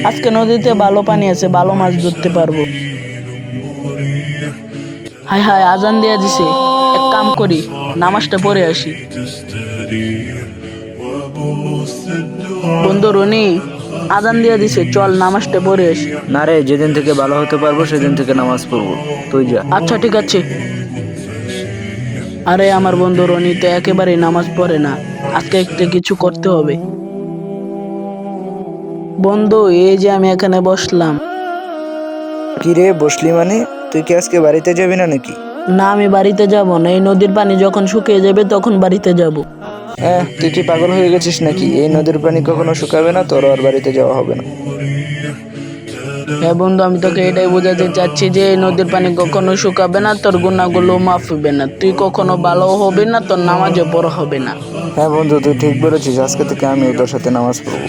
আজকে নদীতে ভালো পানি আছে, ভালো মাছ ধরতে পারবো। হায় হায়, আজান দিয়ে দিছে। এক কাম করি, নামাজটা পড়ে আসি। বন্ধু রনি, আজান দিয়ে দিছে, চল নামাজটা পড়ে আসি। না রে, যেদিন থেকে ভালো হতে পারবো সেদিন থেকে নামাজ পড়বো, তুই যা। আচ্ছা ঠিক আছে। আরে আমার বন্ধু রনি তো একেবারেই নামাজ পড়ে না, আজকে একটা কিছু করতে হবে। বন্ধু, এই যে আমি এখানে বসলাম। কি রে, বসলি মানে? তুই কি আজকে বাড়িতে যাবি না নাকি? না, আমি বাড়িতে যাব না, এই নদীর পানি যখন শুকিয়ে যাবে তখন বাড়িতে যাব। তুই কি পাগল হয়ে গেছিস নাকি? এই নদীর পানি কখনো শুকাবে না, তোর আর বাড়িতে যাওয়া হবে না। হ্যাঁ বন্ধু, আমি তোকে এটাই বোঝাতে চাচ্ছি যে এই নদীর পানি কখনো শুকাবে না, তোর গুনাহগুলো মাফ হবে না, তুই কখনো ভালো হবে না, তোর নামাজও পড়া হবে না। হ্যাঁ বন্ধু, তুই ঠিক বলেছিস, আজকে থেকে আমি তোর সাথে নামাজ পড়বো।